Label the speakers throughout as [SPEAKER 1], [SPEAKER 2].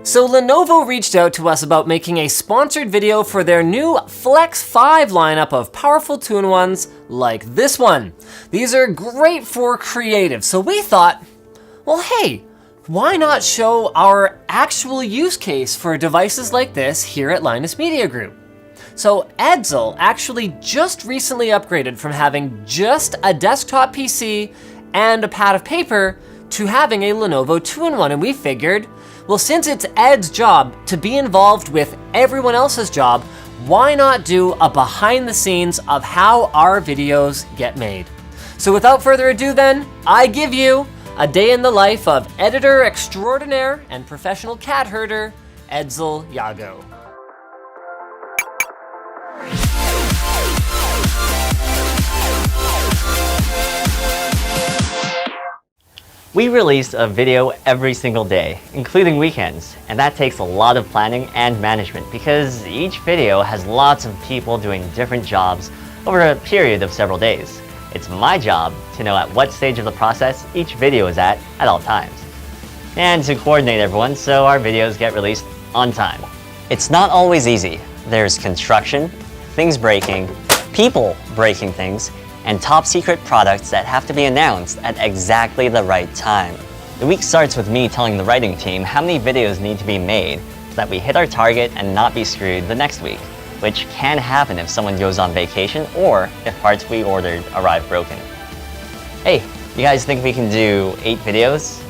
[SPEAKER 1] So Lenovo reached out to us about making a sponsored video for their new Flex 5 lineup of powerful 2-in-1s like this one. These are great for creative, so we thought, well hey, why not show our actual use case for devices like this here at Linus Media Group? So Edsel actually just recently upgraded from having just a desktop PC and a pad of paper to having a Lenovo 2-in-1, and we figured, well, since it's Ed's job to be involved with everyone else's job, why not do a behind the scenes of how our videos get made? So without further ado then, I give you a day in the life of editor extraordinaire and professional cat herder, Edsel Yago.
[SPEAKER 2] We release a video every single day, including weekends, and that takes a lot of planning and management because each video has lots of people doing different jobs over a period of several days. It's my job to know at what stage of the process each video is at all times, and to coordinate everyone so our videos get released on time. It's not always easy. There's construction, things breaking, people breaking things, and top secret products that have to be announced at exactly the right time. The week starts with me telling the writing team how many videos need to be made so that we hit our target and not be screwed the next week, which can happen if someone goes on vacation or if parts we ordered arrive broken. Hey, you guys think we can do 8 videos?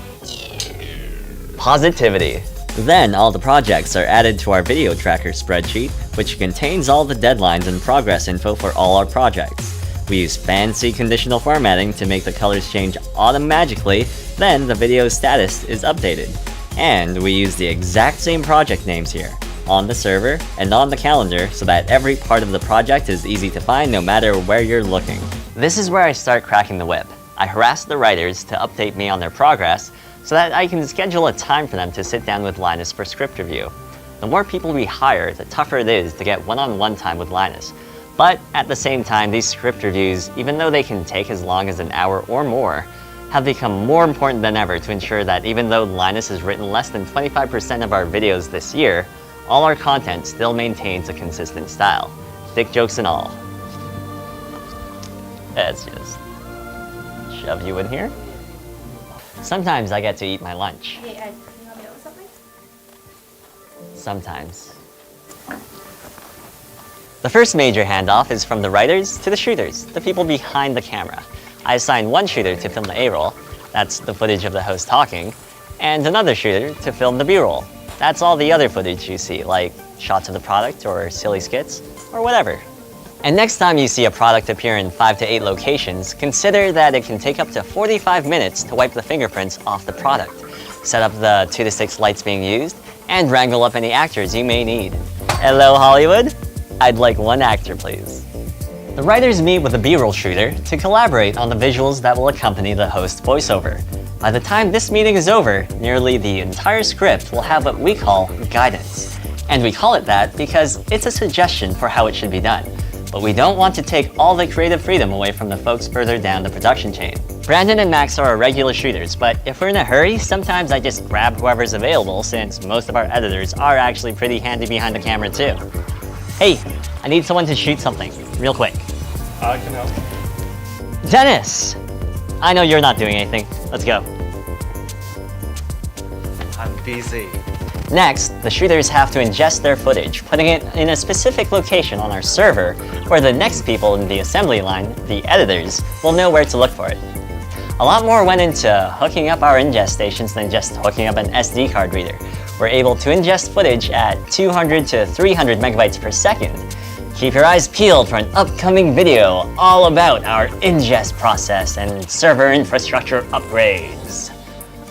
[SPEAKER 2] Positivity. Then all the projects are added to our video tracker spreadsheet, which contains all the deadlines and progress info for all our projects. We use fancy conditional formatting to make the colors change automatically, then the video's status is updated. And we use the exact same project names here, on the server and on the calendar, so that every part of the project is easy to find no matter where you're looking. This is where I start cracking the whip. I harass the writers to update me on their progress so that I can schedule a time for them to sit down with Linus for script review. The more people we hire, the tougher it is to get one-on-one time with Linus. But at the same time, these script reviews, even though they can take as long as an hour or more, have become more important than ever to ensure that even though Linus has written less than 25% of our videos this year, all our content still maintains a consistent style, thick jokes and all. Let's just shove you in here. Sometimes I get to eat my lunch.
[SPEAKER 3] Hey, Ed, can you help me out with something?
[SPEAKER 2] Sometimes. The first major handoff is from the writers to the shooters, the people behind the camera. I assign one shooter to film the A-roll, that's the footage of the host talking, and another shooter to film the B-roll. That's all the other footage you see, like shots of the product or silly skits, or whatever. And next time you see a product appear in 5 to 8 locations, consider that it can take up to 45 minutes to wipe the fingerprints off the product, set up the 2 to 6 lights being used, and wrangle up any actors you may need. Hello, Hollywood? I'd like 1 actor, please. The writers meet with the B-roll shooter to collaborate on the visuals that will accompany the host's voiceover. By the time this meeting is over, nearly the entire script will have what we call guidance. And we call it that because it's a suggestion for how it should be done. But we don't want to take all the creative freedom away from the folks further down the production chain. Brandon and Max are our regular shooters, but if we're in a hurry, sometimes I just grab whoever's available since most of our editors are actually pretty handy behind the camera too. Hey, I need someone to shoot something, real quick.
[SPEAKER 4] I can help.
[SPEAKER 2] Dennis! I know you're not doing anything. Let's go.
[SPEAKER 4] I'm busy.
[SPEAKER 2] Next, the shooters have to ingest their footage, putting it in a specific location on our server, where the next people in the assembly line, the editors, will know where to look for it. A lot more went into hooking up our ingest stations than just hooking up an SD card reader. We're able to ingest footage at 200 to 300 megabytes per second. Keep your eyes peeled for an upcoming video all about our ingest process and server infrastructure upgrades.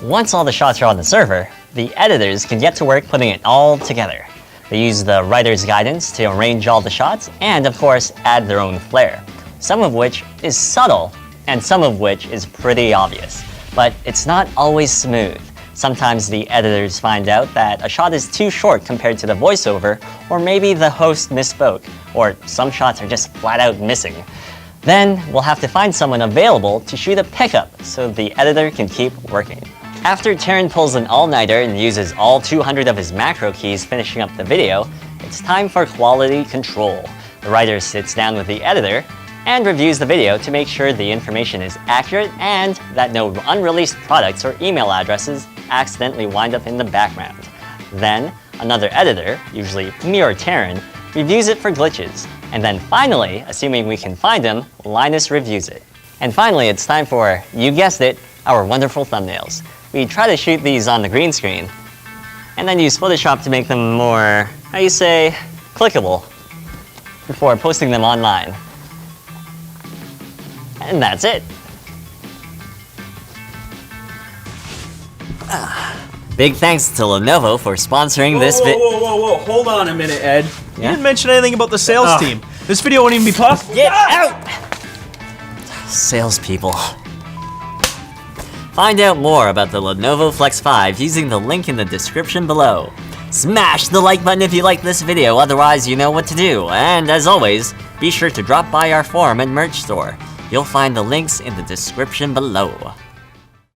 [SPEAKER 2] Once all the shots are on the server, the editors can get to work putting it all together. They use the writer's guidance to arrange all the shots and, of course, add their own flair, some of which is subtle and some of which is pretty obvious. But it's not always smooth. Sometimes the editors find out that a shot is too short compared to the voiceover, or maybe the host misspoke, or some shots are just flat out missing. Then we'll have to find someone available to shoot a pickup so the editor can keep working. After Taryn pulls an all-nighter and uses all 200 of his macro keys finishing up the video, it's time for quality control. The writer sits down with the editor and reviews the video to make sure the information is accurate and that no unreleased products or email addresses accidentally wind up in the background. Then, another editor, usually me or Taryn, reviews it for glitches. And then finally, assuming we can find them, Linus reviews it. And finally, it's time for, you guessed it, our wonderful thumbnails. We try to shoot these on the green screen, and then use Photoshop to make them more, how you say, clickable, before posting them online. And that's it. Big thanks to Lenovo for sponsoring this video.
[SPEAKER 3] Whoa, hold on a minute, Ed. You
[SPEAKER 2] Yeah?
[SPEAKER 3] didn't mention anything about the sales team. This video won't even be possible.
[SPEAKER 2] Get out! Salespeople. Find out more about the Lenovo Flex 5 using the link in the description below. Smash the like button if you like this video, otherwise you know what to do. And as always, be sure to drop by our forum and merch store. You'll find the links in the description below.